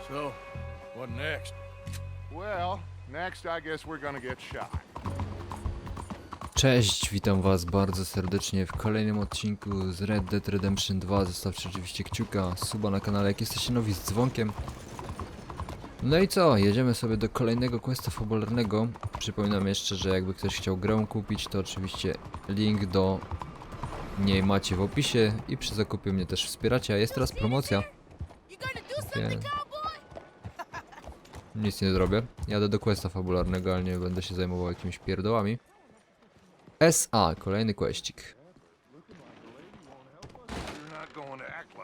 So, what next? Well, next I guess we're gonna get shot. Cześć, witam was bardzo serdecznie w kolejnym odcinku z Red Dead Redemption 2. Zostawcie oczywiście kciuka, suba na kanale, jak jesteście nowi z dzwonkiem. No i co, jedziemy sobie do kolejnego questa fabularnego. Przypominam jeszcze, że jakby ktoś chciał grę kupić, to oczywiście link do niej macie w opisie i przy zakupie mnie też wspieracie, a jest teraz promocja. Nic nie zrobię, jadę do questa fabularnego, ale nie będę się zajmował jakimiś pierdołami. SA, kolejny questik.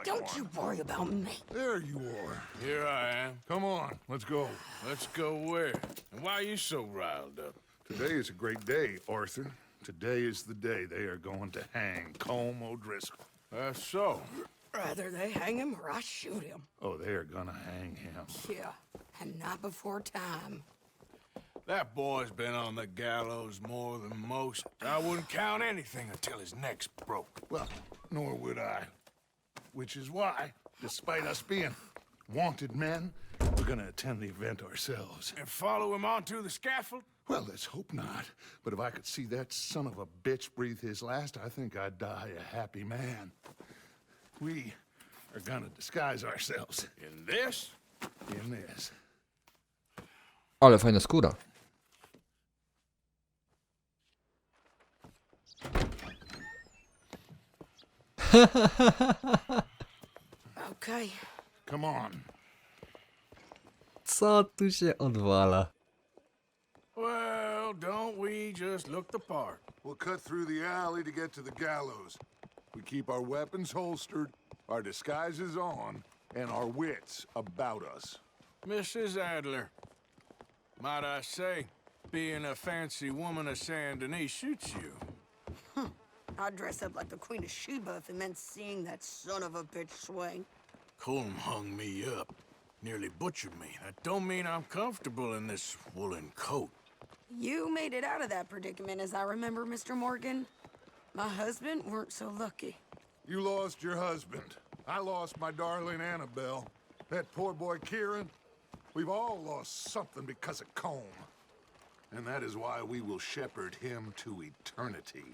Don't you worry about me. There you are. Here I am. Come on, let's go. Let's go where? And why are you so riled up? Today is a great day, Arthur. Today is the day they are going to hang Colm O'Driscoll. That's so. Rather they hang him or I shoot him. Oh, they are gonna hang him. Yeah, and not before time. That boy's been on the gallows more than most. I wouldn't count anything until his neck's broke. Well, nor would I. Which is why, despite us being wanted men, we're gonna attend the event ourselves. And follow him onto the scaffold? Well, let's hope not. But if I could see that son of a bitch breathe his last, I think I'd die a happy man. We are gonna disguise ourselves In this? in this. Ale fajna skóra. Okay. Come on. Co tu się odwala? Well, don't we just look the part? We'll cut through the alley to get to the gallows. We keep our weapons holstered, our disguises on, and our wits about us. Mrs. Adler, might I say, being a fancy woman of Saint Denis suits you. I'd dress up like the Queen of Sheba if it meant seeing that son of a bitch swing. Colm hung me up, nearly butchered me. That don't mean I'm comfortable in this woolen coat. You made it out of that predicament, as I remember, Mr. Morgan. My husband weren't so lucky. You lost your husband. I lost my darling Annabelle. That poor boy Kieran. We've all lost something because of Colm. And that is why we will shepherd him to eternity.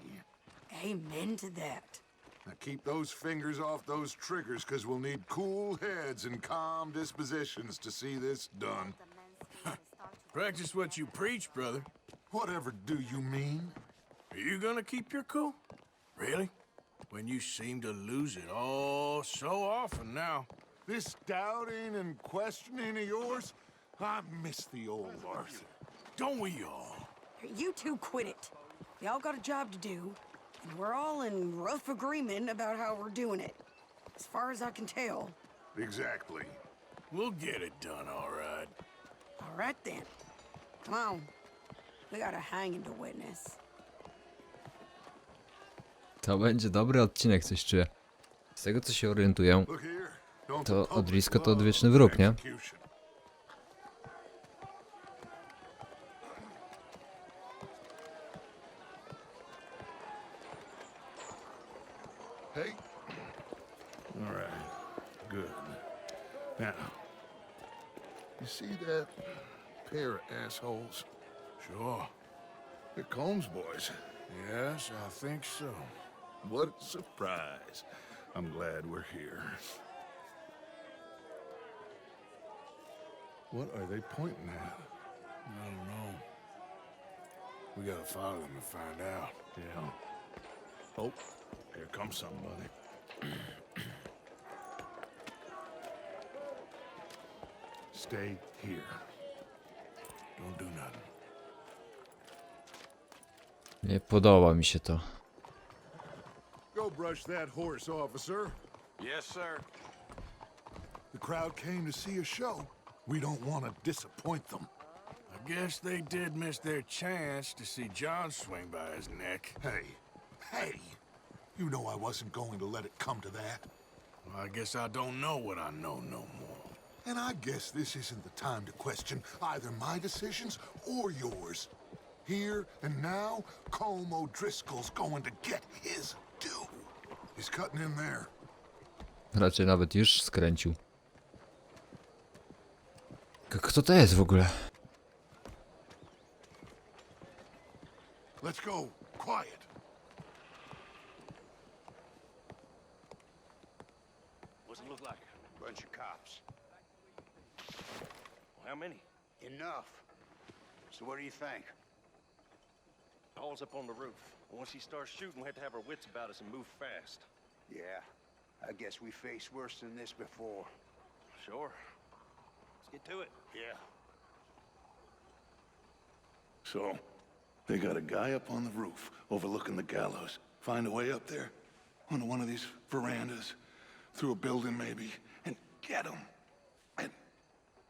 Amen to that. Now keep those fingers off those triggers, because we'll need cool heads and calm dispositions to see this done. Practice what you preach, brother. Whatever do you mean? Are you gonna keep your cool? Really? When you seem to lose it all so often now. This doubting and questioning of yours, I miss the old Arthur. Don't we all? You two quit it. We all got a job to do, and we're all in rough agreement about how we're doing it. As far as I can tell. Exactly. We'll get it done, all right. All right then. Come on. We got a hanging to witness. To będzie dobry odcinek, coś czuję. Z tego co się orientuję, Look here. Don't to the public O'Driscoll to love odwieczny wróg, nie? execution? Hey. All right. Good. Now, you see that pair of assholes? Sure. They're Combs boys. Yes, I think so. What a surprise. I'm glad we're here. What are they pointing at? I don't know. We gotta follow them and find out. Yeah. Oh, here comes somebody. Stay here. Don't do nothing. Nie podoba mi się to. Go brush that horse, officer. Yes, sir. The crowd came to see a show. We don't want to disappoint them. I guess they did miss their chance to see John swing by his neck. Hey, you know I wasn't going to let it come to that. Well, I guess I don't know what I know no more. And I guess this isn't the time to question either my decisions or yours. Here and now, Colm O'Driscoll's going to get his due. He's cutting in there. Raczej nawet już skręcił. Kto to jest w ogóle? Let's go. Quiet. What's it look like? Bunch of cops. How many? Enough. So what do you think? All's up on the roof. Once he starts shooting, we have to have our wits about us and move fast. Yeah, I guess we faced worse than this before. Sure. Let's get to it. Yeah. So, they got a guy up on the roof overlooking the gallows. Find a way up there, onto one of these verandas, through a building maybe, and get him. And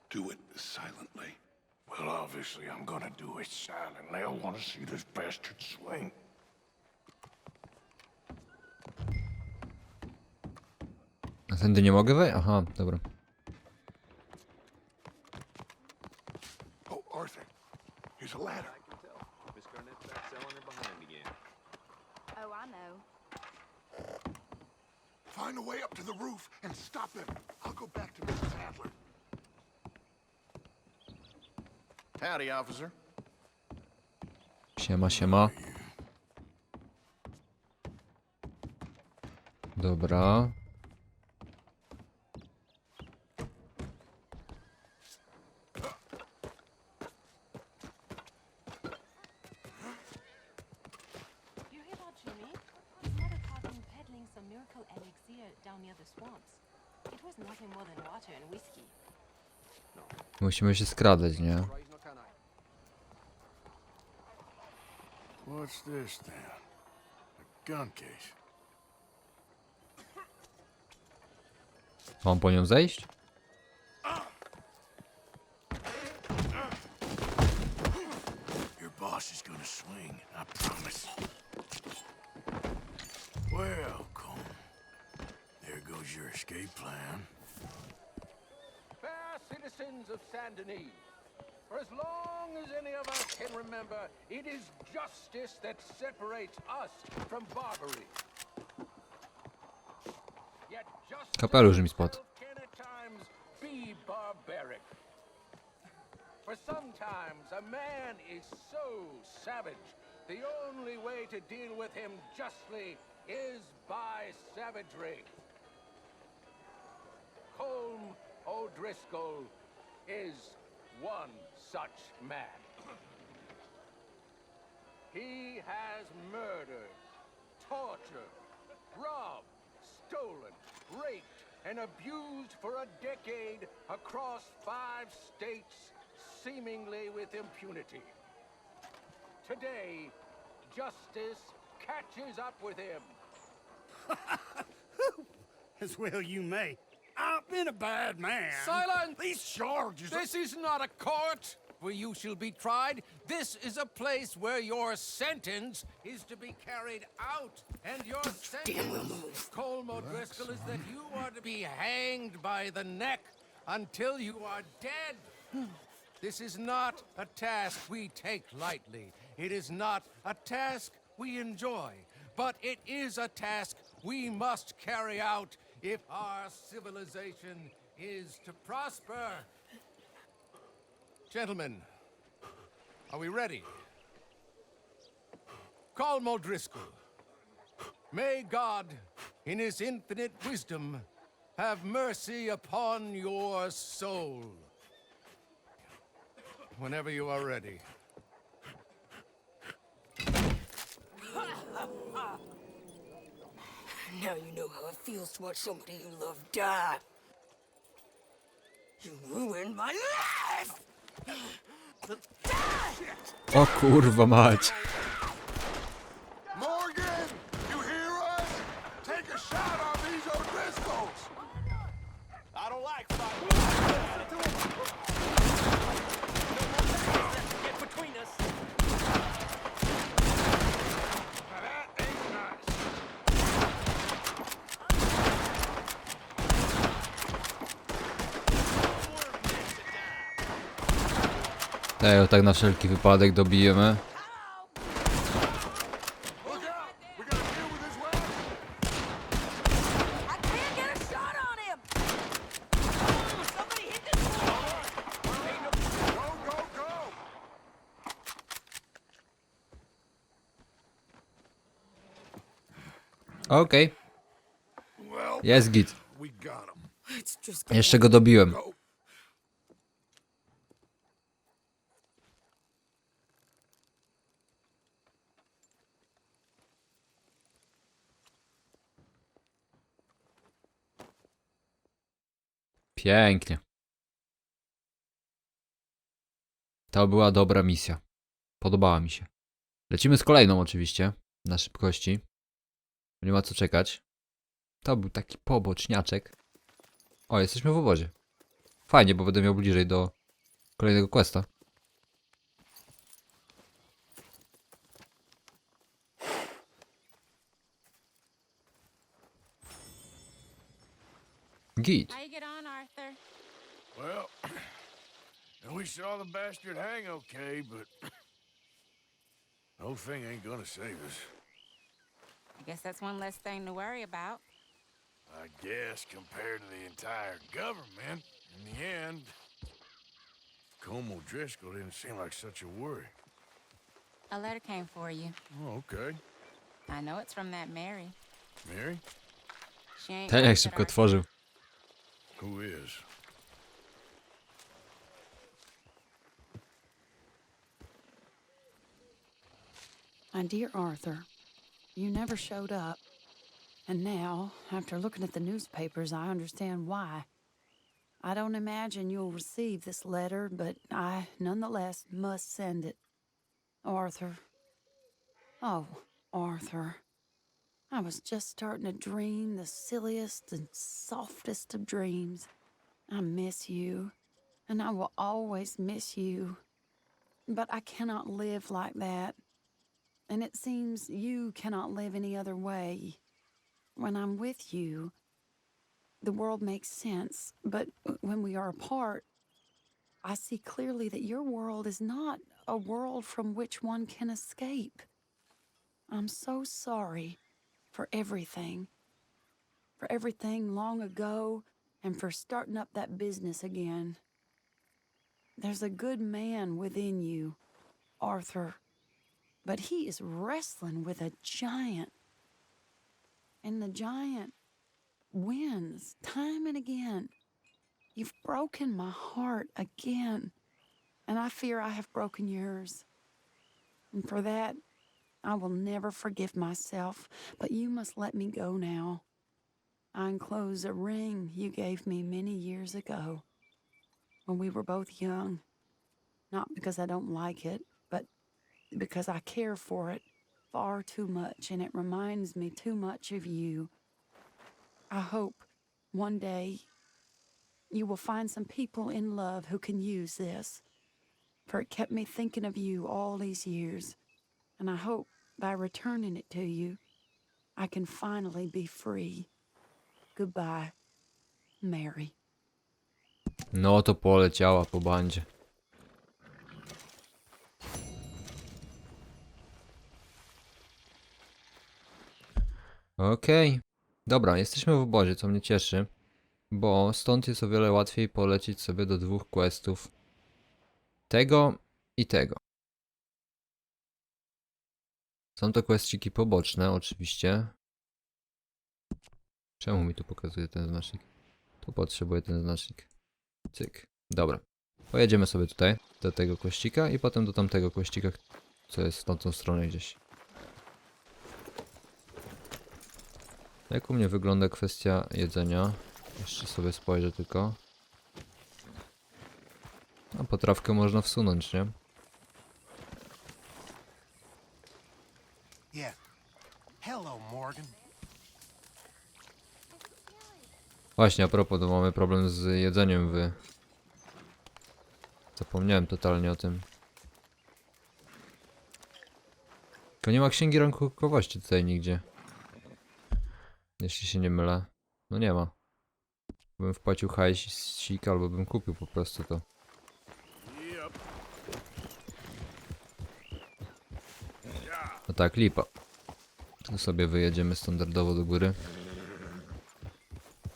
do it silently. Well, obviously, I'm gonna do it silently. I wanna see this bastard swing. A tędy nie mogę wejść? Aha, dobra. Oh, Arthur, here's a ladder. Miss Garnett's back selling her behind again. Oh, I know. Find a way up to the roof and stop him. I'll go back to Mrs. Adler. Howdy, officer. Siema, siema. Dobra. You hear about Jimmy? His mother caught him peddling some miracle elixir down near the swamps. It was nothing more than water and whiskey. Musimy się skradać, nie? What's this then? A gun case. Mam po nią zejść? Your boss is gonna swing, I promise. Welcome. There goes your escape plan. Fair citizens of Saint Denis, for as long as any of us can remember, it is justice that separates us from barbary. Yet justice Kapelusz mi spadł. can at times be barbaric. For sometimes a man is so savage, the only way to deal with him justly is by savagery. Colm O'Driscoll is one such man. He has murdered, tortured, robbed, stolen, raped, and abused for a decade across 5 states, seemingly with impunity. Today, justice catches up with him. As well you may. I've been a bad man. Silence! These charges are... This is not a court where you shall be tried. This is a place where your sentence is to be carried out. And your sentence, Colm O'Driscoll, is that you are to be hanged by the neck until you are dead. This is not a task we take lightly. It is not a task we enjoy. But it is a task we must carry out if our civilization is to prosper. Gentlemen, are we ready? Colm O'Driscoll, may God, in his infinite wisdom, have mercy upon your soul. Whenever you are ready. Now you know how it feels to watch somebody you love die. You ruined my life! O kurwa mać. Morgan, you hear us? Take a shot on these O'Driscolls. I don't like fighting. Get between us. Now that ain't nice. Tego tak na wszelki wypadek dobijemy. Look out! We gotta deal with this lad. I can't get a shot on him! Somebody hit this wall! Okej, Well, jest git. we got him. It's just Jeszcze go dobiłem. Go. Pięknie. To była dobra misja. Podobała mi się. Lecimy z kolejną oczywiście. Na szybkości. Nie ma co czekać. To był taki poboczniaczek. O, jesteśmy w obozie. Fajnie, bo będę miał bliżej do kolejnego questa. Git. How you get on, Arthur? Well, we saw the bastard hang okay, but the whole thing ain't gonna save us. I guess that's one less thing to worry about. I guess compared to the entire government, in the end, Colm O'Driscoll didn't seem like such a worry. A letter came for you. Oh, okay. I know it's from that Mary. Mary? She ain't Ten like jak that, szybko Arthur. tworzył. Who is? My dear Arthur, you never showed up. And now, after looking at the newspapers, I understand why. I don't imagine you'll receive this letter, but I nonetheless must send it. Arthur. Oh, Arthur. I was just starting to dream the silliest and softest of dreams. I miss you, and I will always miss you. But I cannot live like that. And it seems you cannot live any other way. When I'm with you, the world makes sense. But when we are apart, I see clearly that your world is not a world from which one can escape. I'm so sorry for everything. For everything long ago, and for starting up that business again. There's a good man within you, Arthur. But he is wrestling with a giant. And the giant wins time and again. You've broken my heart again. And I fear I have broken yours. And for that, I will never forgive myself. But you must let me go now. I enclose a ring you gave me many years ago, when we were both young. Not because I don't like it, but because I care for it far too much, and it reminds me too much of you. I hope one day you will find some people in love who can use this, for it kept me thinking of you all these years, and I hope by returning it to you, I can finally be free. Goodbye, Mary. No to poleciała po bandzie. Okej. Dobra, jesteśmy w obozie, co mnie cieszy. Bo stąd jest o wiele łatwiej polecieć sobie do dwóch questów. Tego i tego. Są to questsiki poboczne, oczywiście. Czemu mi tu pokazuje ten znacznik? Tu potrzebuję ten znacznik. Cyk. Dobra. Pojedziemy sobie tutaj do tego questika i potem do tamtego questika, co jest w tamtą stronę gdzieś. Jak u mnie wygląda kwestia jedzenia? Jeszcze sobie spojrzę tylko. A potrawkę można wsunąć, nie? Yeah. Hello, Morgan. Właśnie, a propos, to mamy problem z jedzeniem Zapomniałem totalnie o tym. Tylko nie ma księgi rachunkowości tutaj nigdzie. Jeśli się nie mylę. No nie ma. Bym wpłacił hajsik albo bym kupił po prostu to. No tak, lipa. Tu sobie wyjedziemy standardowo do góry.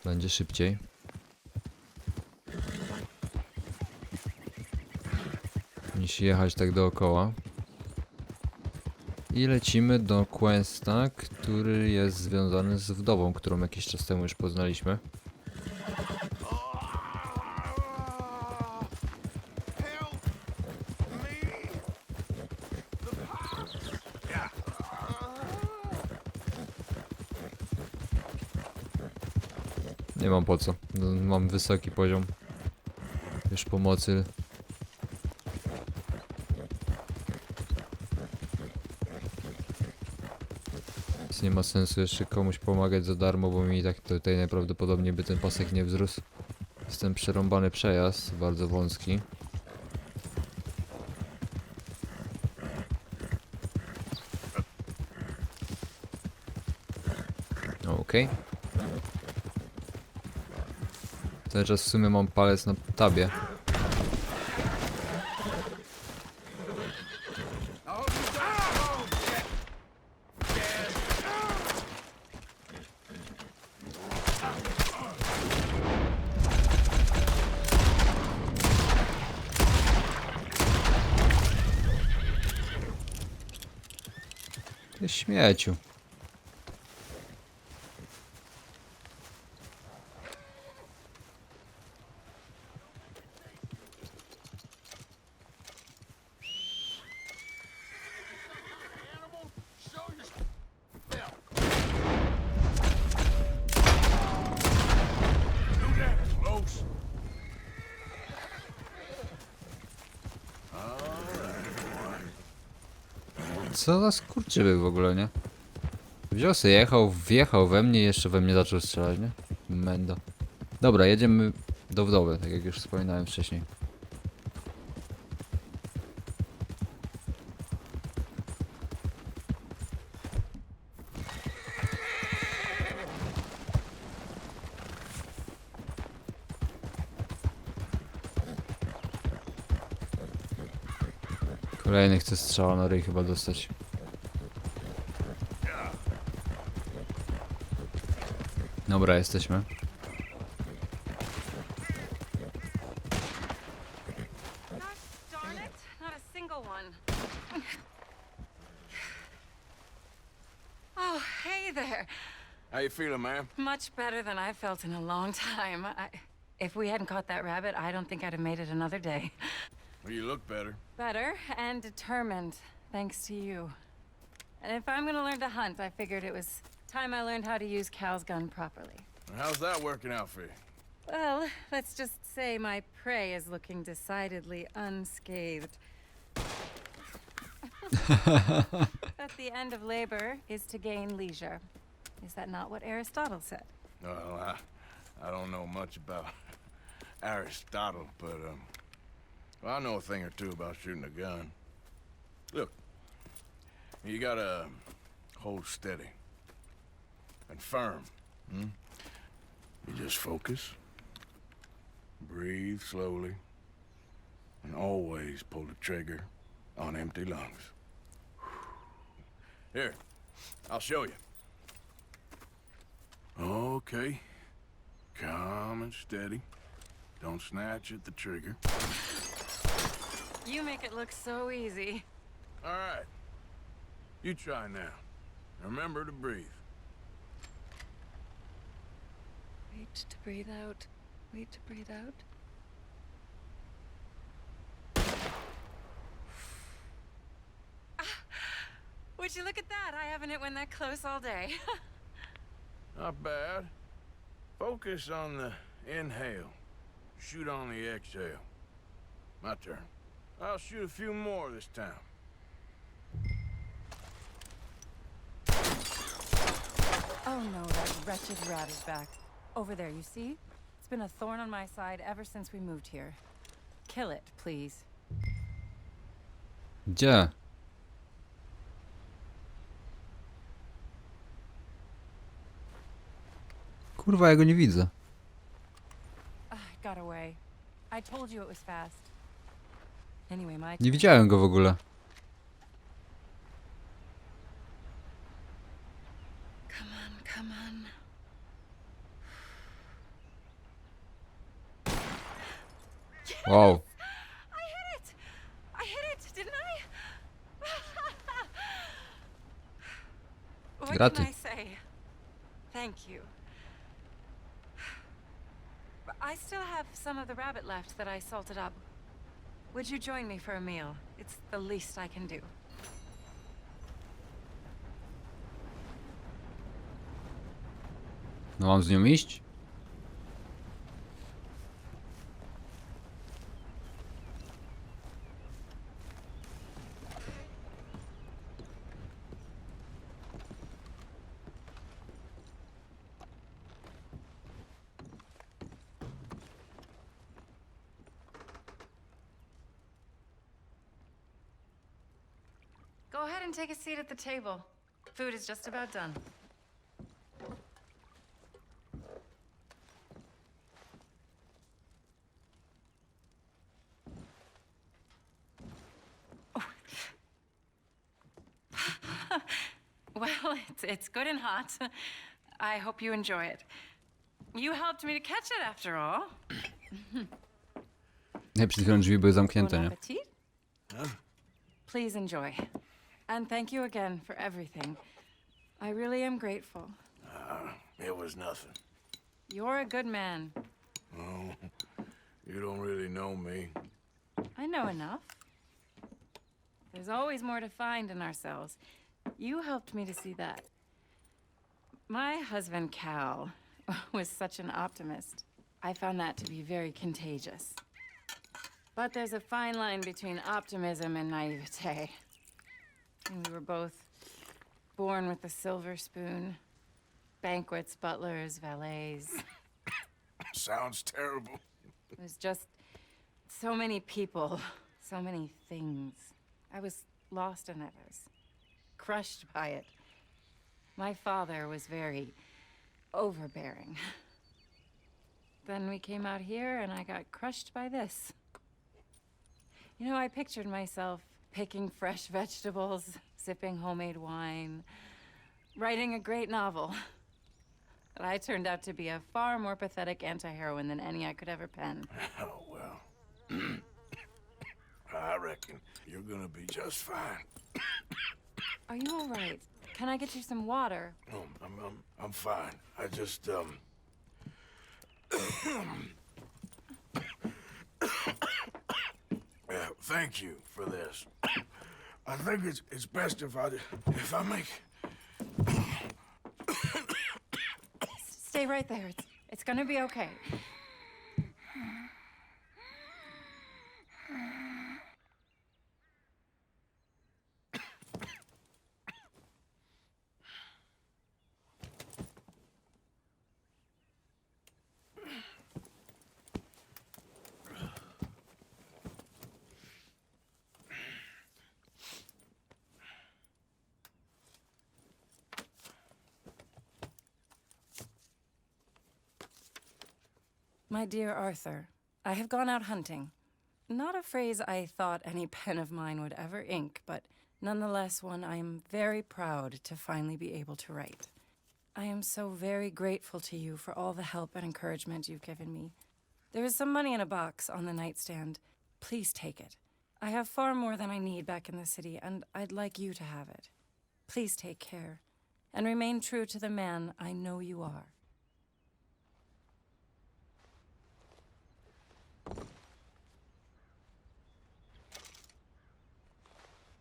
Będzie szybciej. Niż jechać tak dookoła. I lecimy do questa, który jest związany z wdową, którą jakiś czas temu już poznaliśmy. Nie mam po co. Mam wysoki poziom już pomocy. Więc nie ma sensu jeszcze komuś pomagać za darmo, bo mi tak tutaj najprawdopodobniej by ten pasek nie wzrósł. Jest ten przerąbany przejazd, bardzo wąski. Okej. Cały czas w sumie mam palec na tabie. Ty śmieciu. Co za skurczybyk w ogóle, nie? Wziął sobie, jechał, wjechał we mnie i jeszcze we mnie zaczął strzelać, nie? Mendo. Dobra, jedziemy do wdowy, tak jak już wspominałem wcześniej. Kolejny chce strzała na ryj chyba dostać. Dobra, jesteśmy. Gosh darn it, not a single one. Oh, hey there. How you feeling, ma'am? Much better than I felt in a long time. If we hadn't caught that rabbit, I don't think I'd have made it another day. Well, you look better. Better and determined, thanks to you. And if I'm gonna learn to hunt, I figured it was time I learned how to use Cal's gun properly. How's that working out for you? Well, let's just say my prey is looking decidedly unscathed. But the end of labor is to gain leisure. Is that not what Aristotle said? Well, I don't know much about Aristotle, but well, I know a thing or two about shooting a gun. Look, you gotta hold steady and firm. You just focus, breathe slowly, and always pull the trigger on empty lungs. Here, I'll show you. Okay, calm and steady. Don't snatch at the trigger. You make it look so easy. All right, you try now. Remember to breathe. Wait to breathe out. Wait to breathe out. Would you look at that? I haven't hit one that close all day. Not bad. Focus on the inhale. Shoot on the exhale. My turn. I'll shoot a few more this time. Oh no, that wretched rat is back. Over there, you see? It's been a thorn on my side ever since we moved here. Kill it, please. Gdzie? Kurwa, ja go nie widzę. It got away. I told you it was fast. Anyway, my Nie widziałem go w ogóle. Come on, come on. Wow. I hit it! I hit it, didn't I? What Graty. can I say? Thank you. I still have some of the rabbit left that I salted up. Would you join me for a meal? It's the least I can do. No mam z nią iść? Go ahead and take a seat at the table. Food is just about done. Well, it's good and hot. I hope you enjoy it. You helped me to catch it after all. Nie, przed chwilą drzwi były zamknięte, Bon nie? appetit. Please enjoy. And thank you again for everything. I really am grateful. It was nothing. You're a good man. Oh, you don't really know me. I know enough. There's always more to find in ourselves. You helped me to see that. My husband, Cal, was such an optimist. I found that to be very contagious. But there's a fine line between optimism and naivete. And we were both born with a silver spoon. Banquets, butlers, valets. Sounds terrible. It was just so many people, so many things. I was lost in it. I was crushed by it. My father was very overbearing. Then we came out here and I got crushed by this. You know, I pictured myself picking fresh vegetables, sipping homemade wine, writing a great novel. But I turned out to be a far more pathetic anti-heroine than any I could ever pen. Oh, well. I reckon you're gonna be just fine. Are you all right? Can I get you some water? No, I'm fine. I just, thank you for this. I think it's best if I make... Stay right there. It's gonna be okay. My dear Arthur, I have gone out hunting. Not a phrase I thought any pen of mine would ever ink, but nonetheless one I am very proud to finally be able to write. I am so very grateful to you for all the help and encouragement you've given me. There is some money in a box on the nightstand. Please take it. I have far more than I need back in the city, and I'd like you to have it. Please take care, and remain true to the man I know you are.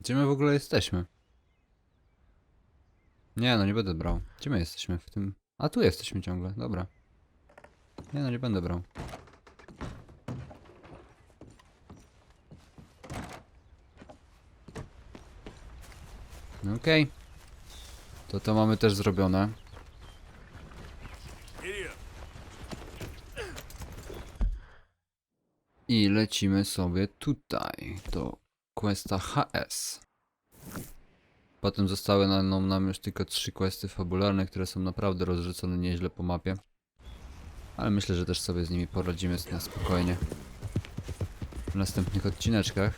Gdzie my w ogóle jesteśmy? Nie, no nie będę brał. Gdzie my jesteśmy w tym... A tu jesteśmy ciągle, dobra. Nie, no nie będę brał. Okej. To mamy też zrobione. I lecimy sobie tutaj, do questa HS. Potem zostały nam już tylko 3 questy fabularne, które są naprawdę rozrzucone nieźle po mapie. Ale myślę, że też sobie z nimi poradzimy na spokojnie. W następnych odcineczkach.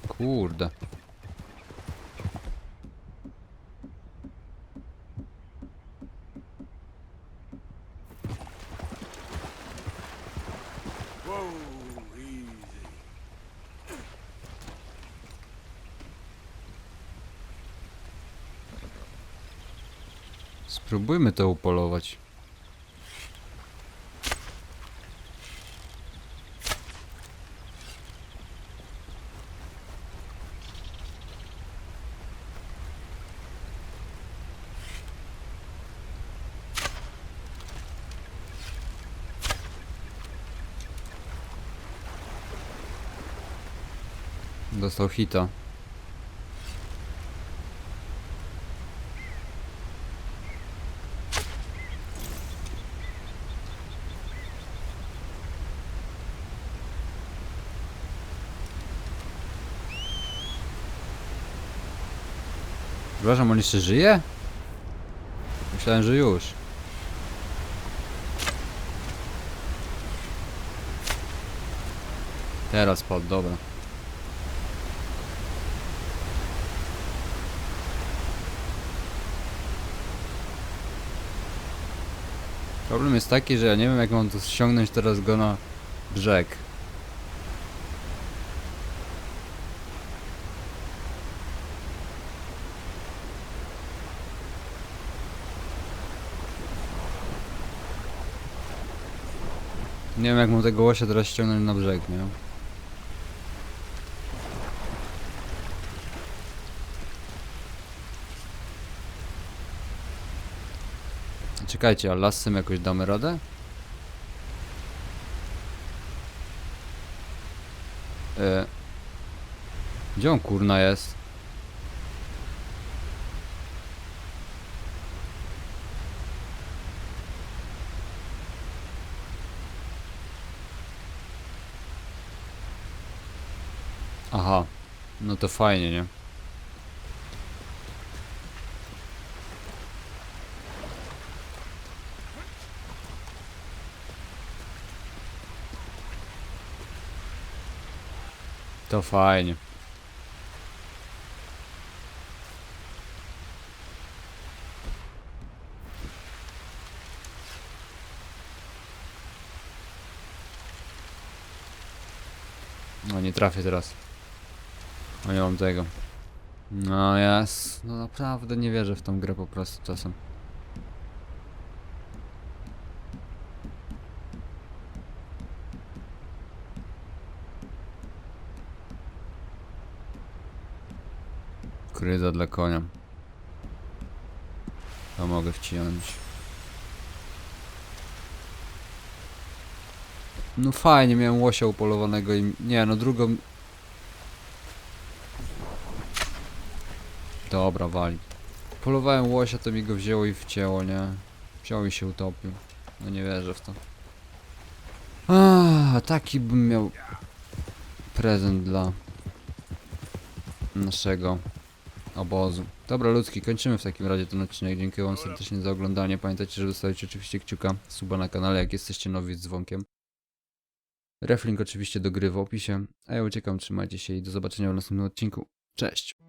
Kurde. Spróbujmy to upolować. Dostał hita. Przepraszam, on jeszcze żyje? Myślałem, że już. Teraz padł, dobra. Problem jest taki, że ja nie wiem, jak mam to ściągnąć teraz go na brzeg. Nie wiem, jak mam tego łosia teraz ściągnąć na brzeg, nie? Czekajcie, a lasem jakoś damy radę? Gdzie on kurna jest? Aha, no to fajnie, nie? To fajnie. No nie trafię teraz. No nie mam tego. No jest. No naprawdę nie wierzę w tą grę po prostu czasem. Kryza dla konia. To mogę wciąć. No fajnie, miałem łosia upolowanego i... Nie, no drugą... Dobra, wali. Polowałem łosia, to mi go wzięło i wcięło, nie? Wziął i się utopił. No nie wierzę w to. Taki bym miał... prezent dla... naszego... obozu. Dobra ludzki, kończymy w takim razie ten odcinek. Dziękuję wam serdecznie za oglądanie. Pamiętajcie, żeby zostawić oczywiście kciuka, suba na kanale, jak jesteście nowi z dzwonkiem. Reflink oczywiście do gry w opisie. A ja uciekam, trzymajcie się i do zobaczenia w następnym odcinku. Cześć!